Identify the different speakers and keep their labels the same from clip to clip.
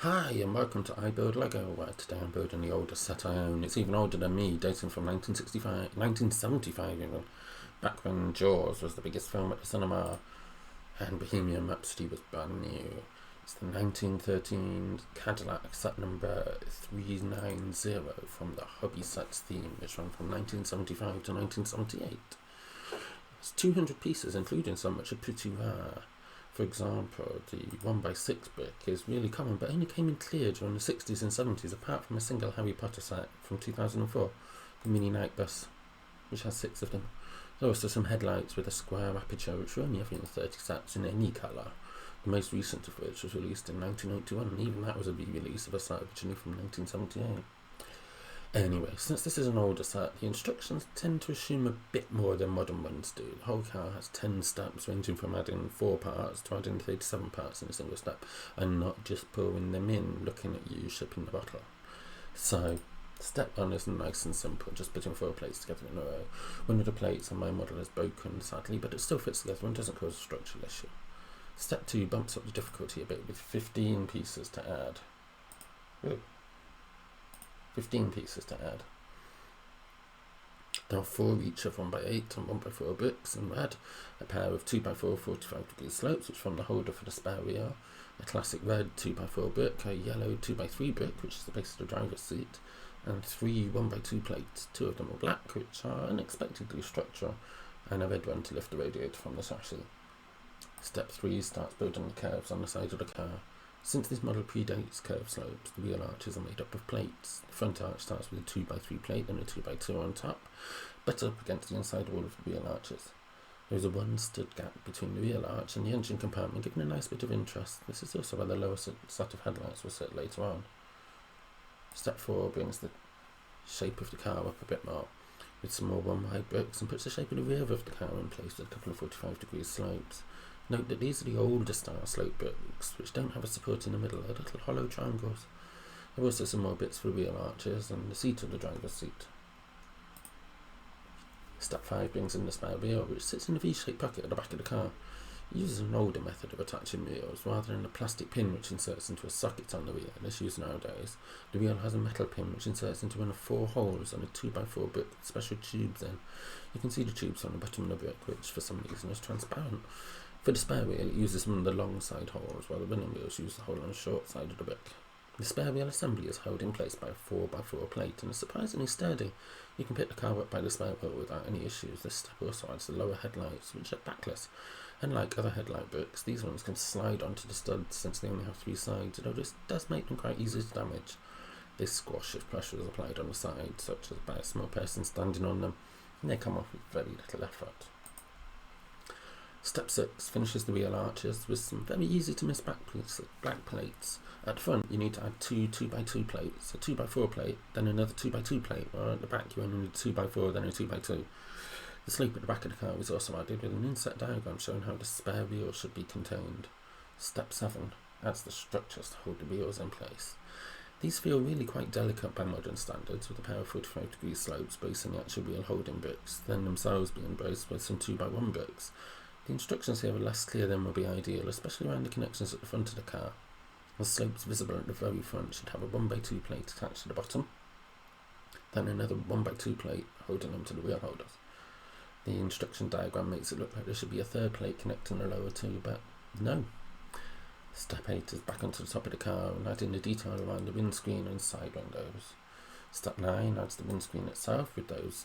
Speaker 1: Hi and welcome to I Build Lego, where today I'm building the oldest set I own. It's even older than me, dating from 1975 even, back when Jaws was the biggest film at the cinema and Bohemian Rhapsody was brand new. It's the 1913 Cadillac set number 390 from the Hobby Sets theme, which ran from 1975 to 1978. It's 200 pieces, including some which are pretty rare. For example, the 1x6 brick is really common, but only came in clear during the 60s and 70s, apart from a single Harry Potter set from 2004, the Mini Night Bus, which has 6 of them. There are also some headlights with a square aperture, which were only ever in 30 sets in any colour, the most recent of which was released in 1981, and even that was a re-release of a set originally from 1978. Anyway, since this is an older set, the instructions tend to assume a bit more than modern ones do. The whole car has 10 steps, ranging from adding 4 parts to adding 37 parts in a single step, and not just pouring them in, looking at you shipping the bottle. So, step 1 is nice and simple, just putting 4 plates together in a row. One of the plates on my model is broken, sadly, but it still fits together and doesn't cause a structural issue. Step 2 bumps up the difficulty a bit with 15 pieces to add. Ooh. 15 pieces to add. There are 4 each of 1x8 and 1x4 bricks in red, a pair of 2x4 45-degree slopes which form the holder for the spare wheel, a classic red 2x4 brick, a yellow 2x3 brick which is the base of the driver's seat, and 3 1x2 plates, 2 of them are black which are unexpectedly structural, and a red one to lift the radiator from the chassis. Step 3 starts building the curves on the side of the car. Since this model predates curved slopes, the wheel arches are made up of plates. The front arch starts with a 2x3 plate and a 2x2 on top, butted up against the inside wall of the wheel arches. There is a 1 stud gap between the wheel arch and the engine compartment, giving a nice bit of interest. This is also where the lower set of headlights will sit later on. Step 4 brings the shape of the car up a bit more, with some more 1x bricks, and puts the shape of the rear of the car in place with a couple of 45-degree slopes. Note that these are the older style slope bricks, which don't have a support in the middle, are little hollow triangles. There are also some more bits for wheel arches and the seat of the driver's seat. Step 5 brings in the spare wheel, which sits in a V-shaped pocket at the back of the car. It uses an older method of attaching wheels, rather than a plastic pin which inserts into a socket on the wheel, as used nowadays. The wheel has a metal pin which inserts into one of 4 holes on a 2x4 brick with special tubes in. You can see the tubes on the bottom of the brick, which for some reason is transparent. For the spare wheel, it uses one of the long side holes, while the running wheels use the hole on the short side of the brick. The spare wheel assembly is held in place by a 4x4 plate and is surprisingly sturdy. You can pick the car up by the spare wheel without any issues. This step also adds the lower headlights, which are backless. Unlike other headlight bricks, these ones can slide onto the studs since they only have 3 sides, although this does make them quite easy to damage. They squash if pressure is applied on the side, such as by a small person standing on them, and they come off with very little effort. Step 6 finishes the wheel arches with some very easy to miss black plates. At the front you need to add 2 2x2 plates, a 2x4 plate, then another 2x2 plate, while at the back you only need a 2x4, then a 2x2. The slope at the back of the car is also added with an inset diagram showing how the spare wheel should be contained. Step 7 adds the structures to hold the wheels in place. These feel really quite delicate by modern standards, with a pair of 45-degree slopes bracing the actual wheel holding bricks, then themselves being braced with some 2x1 bricks. The instructions here are less clear than would be ideal, especially around the connections at the front of the car. The slopes visible at the very front should have a 1x2 plate attached to the bottom, then another 1x2 plate holding them to the wheel holders. The instruction diagram makes it look like there should be a 3rd plate connecting the lower 2, but no. Step 8 is back onto the top of the car and adding the detail around the windscreen and side windows. Step 9 adds the windscreen itself with those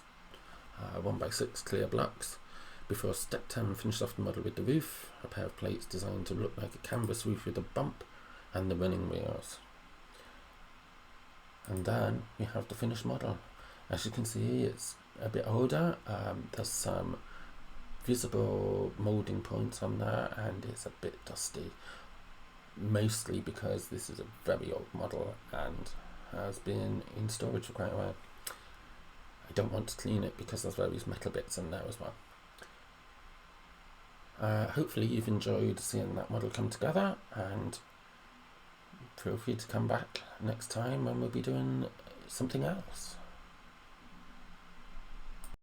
Speaker 1: 1x6 clear blocks, before step 10 finishes off the model with the roof, a pair of plates designed to look like a canvas roof with a bump, and the running wheels. And then we have the finished model. As you can see, it's a bit older. There's some visible moulding points on there, and it's a bit dusty, mostly because this is a very old model and has been in storage for quite a while. I don't want to clean it because there's various metal bits in there as well. Hopefully you've enjoyed seeing that model come together, and feel free to come back next time when we'll be doing something else.